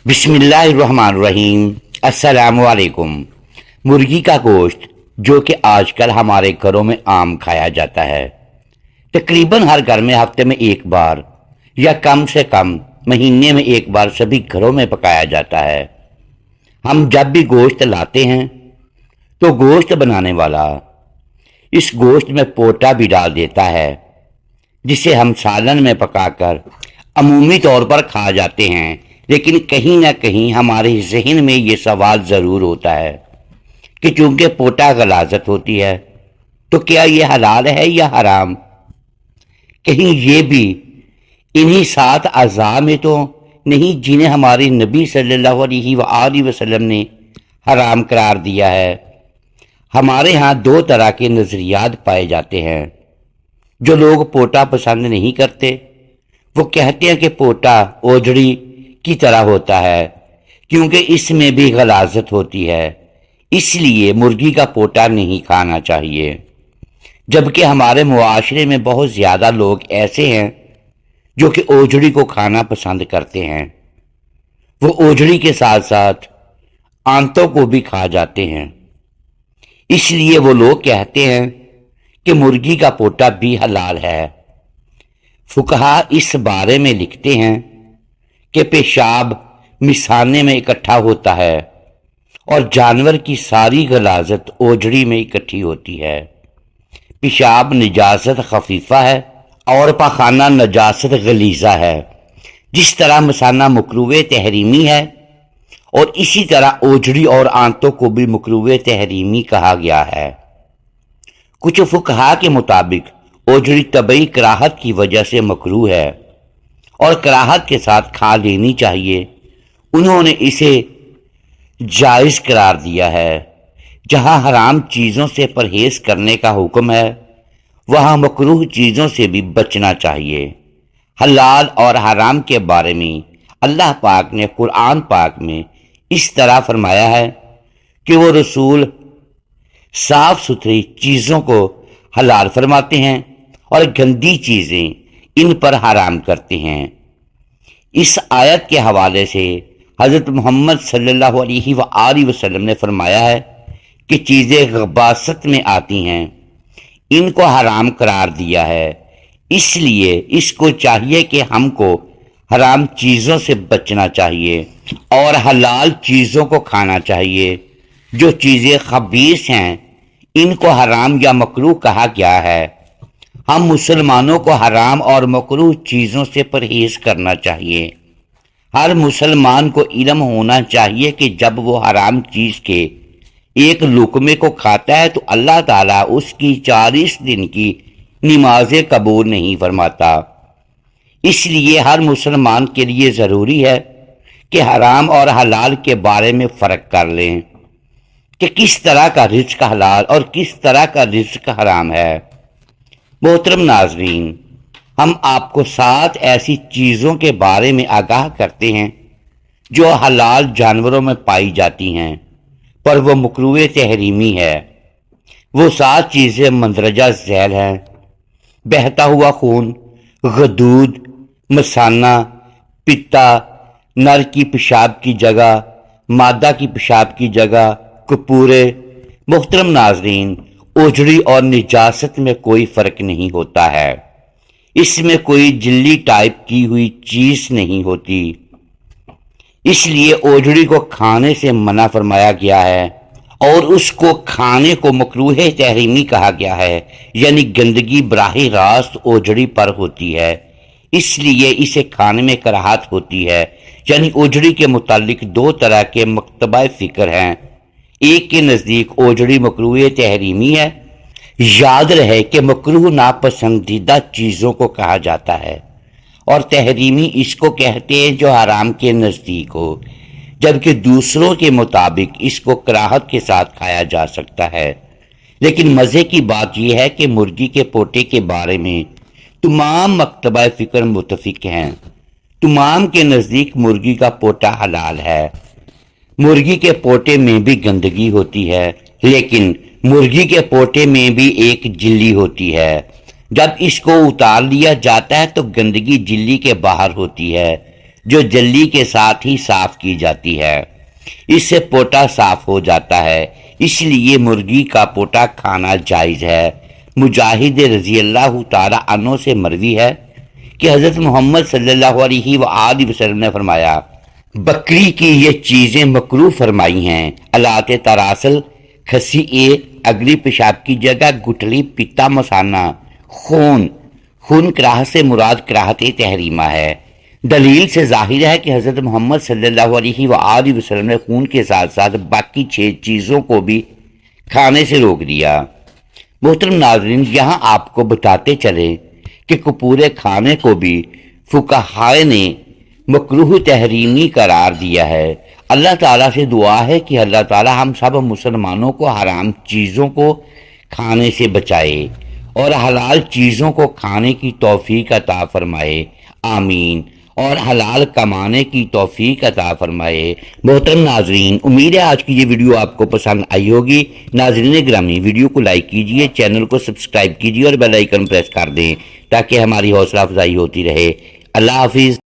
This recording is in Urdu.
بسم اللہ الرحمن الرحیم۔ السلام علیکم۔ مرغی کا گوشت جو کہ آج کل ہمارے گھروں میں عام کھایا جاتا ہے، تقریباً ہر گھر میں ہفتے میں ایک بار یا کم سے کم مہینے میں ایک بار سبھی گھروں میں پکایا جاتا ہے۔ ہم جب بھی گوشت لاتے ہیں تو گوشت بنانے والا اس گوشت میں پوٹا بھی ڈال دیتا ہے، جسے ہم سالن میں پکا کر عمومی طور پر کھا جاتے ہیں، لیکن کہیں نہ کہیں ہمارے ذہن میں یہ سوال ضرور ہوتا ہے کہ چونکہ پوٹا غلاظت ہوتی ہے تو کیا یہ حلال ہے یا حرام؟ کہیں یہ بھی انہی 7 اعضاء میں تو نہیں جنہیں ہمارے نبی صلی اللہ علیہ وآلہ وسلم نے حرام قرار دیا ہے۔ ہمارے ہاں 2 طرح کے نظریات پائے جاتے ہیں۔ جو لوگ پوٹا پسند نہیں کرتے وہ کہتے ہیں کہ پوٹا اوجڑی کی طرح ہوتا ہے، کیونکہ اس میں بھی غلاظت ہوتی ہے، اس لیے مرغی کا پوٹا نہیں کھانا چاہیے۔ جبکہ ہمارے معاشرے میں بہت زیادہ لوگ ایسے ہیں جو کہ اوجڑی کو کھانا پسند کرتے ہیں۔ وہ اوجڑی کے ساتھ ساتھ آنتوں کو بھی کھا جاتے ہیں، اس لیے وہ لوگ کہتے ہیں کہ مرغی کا پوٹا بھی حلال ہے۔ فقہا اس بارے میں لکھتے ہیں کہ پیشاب مثانے میں اکٹھا ہوتا ہے اور جانور کی ساری غلاظت اوجڑی میں اکٹھی ہوتی ہے۔ پیشاب نجاست خفیفہ ہے اور پاخانہ نجاست غلیظہ ہے۔ جس طرح مثانہ مکروہ تحریمی ہے اور اسی طرح اوجڑی اور آنتوں کو بھی مکروہ تحریمی کہا گیا ہے۔ کچھ فقہا کے مطابق اوجڑی طبعی کراہت کی وجہ سے مکروہ ہے اور کراہت کے ساتھ کھا لینی چاہیے۔ انہوں نے اسے جائز قرار دیا ہے۔ جہاں حرام چیزوں سے پرہیز کرنے کا حکم ہے، وہاں مکروہ چیزوں سے بھی بچنا چاہیے۔ حلال اور حرام کے بارے میں اللہ پاک نے قرآن پاک میں اس طرح فرمایا ہے کہ وہ رسول صاف ستھری چیزوں کو حلال فرماتے ہیں اور گندی چیزیں ان پر حرام کرتے ہیں۔ اس آیت کے حوالے سے حضرت محمد صلی اللہ علیہ وآلہ وسلم نے فرمایا ہے کہ چیزیں غباثت میں آتی ہیں، ان کو حرام قرار دیا ہے، اس لیے اس کو چاہیے کہ ہم کو حرام چیزوں سے بچنا چاہیے اور حلال چیزوں کو کھانا چاہیے۔ جو چیزیں خبیث ہیں ان کو حرام یا مکروہ کہا گیا ہے۔ ہم مسلمانوں کو حرام اور مکروہ چیزوں سے پرہیز کرنا چاہیے۔ ہر مسلمان کو علم ہونا چاہیے کہ جب وہ حرام چیز کے ایک لقمے کو کھاتا ہے تو اللہ تعالیٰ اس کی 40 دن کی نمازیں قبول نہیں فرماتا۔ اس لیے ہر مسلمان کے لیے ضروری ہے کہ حرام اور حلال کے بارے میں فرق کر لیں کہ کس طرح کا رزق حلال اور کس طرح کا رزق حرام ہے۔ محترم ناظرین، ہم آپ کو 7 ایسی چیزوں کے بارے میں آگاہ کرتے ہیں جو حلال جانوروں میں پائی جاتی ہیں پر وہ مکروہ تحریمی ہے۔ وہ 7 چیزیں مندرجہ ذیل ہیں: بہتا ہوا خون، غدود، مثانہ، پتا، نر کی پیشاب کی جگہ، مادہ کی پیشاب کی جگہ، کپورے۔ محترم ناظرین، اوجڑی اور نجاست میں کوئی فرق نہیں ہوتا ہے۔ اس میں کوئی جلی ٹائپ کی ہوئی چیز نہیں ہوتی، اس لیے اوجڑی کو کھانے سے منع فرمایا گیا ہے اور اس کو کھانے کو مکروہ تحریمی کہا گیا ہے، یعنی گندگی براہ راست اوجڑی پر ہوتی ہے، اس لیے اسے کھانے میں کراہت ہوتی ہے۔ یعنی اوجڑی کے متعلق 2 طرح کے مکتبہ فکر ہیں۔ ایک کے نزدیک اوجڑی مکروہ تحریمی ہے۔ یاد رہے کہ مکروہ ناپسندیدہ چیزوں کو کہا جاتا ہے اور تحریمی اس کو کہتے ہیں جو حرام کے نزدیک ہو، جبکہ دوسروں کے مطابق اس کو کراہت کے ساتھ کھایا جا سکتا ہے۔ لیکن مزے کی بات یہ ہے کہ مرغی کے پوٹے کے بارے میں تمام مکتبہ فکر متفق ہیں۔ تمام کے نزدیک مرغی کا پوٹا حلال ہے۔ مرغی کے پوٹے میں بھی گندگی ہوتی ہے، لیکن مرغی کے پوٹے میں بھی ایک جلی ہوتی ہے۔ جب اس کو اتار لیا جاتا ہے تو گندگی جلی کے باہر ہوتی ہے، جو جلی کے ساتھ ہی صاف کی جاتی ہے۔ اس سے پوٹا صاف ہو جاتا ہے، اس لیے مرغی کا پوٹا کھانا جائز ہے۔ مجاہد رضی اللہ تعالی عنہ سے مروی ہے کہ حضرت محمد صلی اللہ علیہ وآلہ وسلم نے فرمایا، بکری کی یہ چیزیں مکروہ فرمائی ہیں: الات تراسل، کھسی اگلی پیشاب کی جگہ، گٹھلی، پیتا مثانہ، خون کراہت سے مراد کراہت تحریمہ ہے۔ دلیل سے ظاہر ہے کہ حضرت محمد صلی اللہ علیہ وآلہ وسلم نے خون کے ساتھ ساتھ باقی 6 چیزوں کو بھی کھانے سے روک دیا۔ محترم ناظرین، یہاں آپ کو بتاتے چلے کہ کپور کھانے کو بھی فقہاء نے مکروہ تحریمی قرار دیا ہے۔ اللہ تعالیٰ سے دعا ہے کہ اللہ تعالیٰ ہم سب مسلمانوں کو حرام چیزوں کو کھانے سے بچائے اور حلال چیزوں کو کھانے کی توفیق عطا فرمائے، آمین، اور حلال کمانے کی توفیق عطا فرمائے۔ محترم ناظرین، امید ہے آج کی یہ ویڈیو آپ کو پسند آئی ہوگی۔ ناظرین گرامی، ویڈیو کو لائک کیجئے، چینل کو سبسکرائب کیجئے اور بیل آئیکن پریس کر دیں تاکہ ہماری حوصلہ افزائی ہوتی رہے۔ اللہ حافظ۔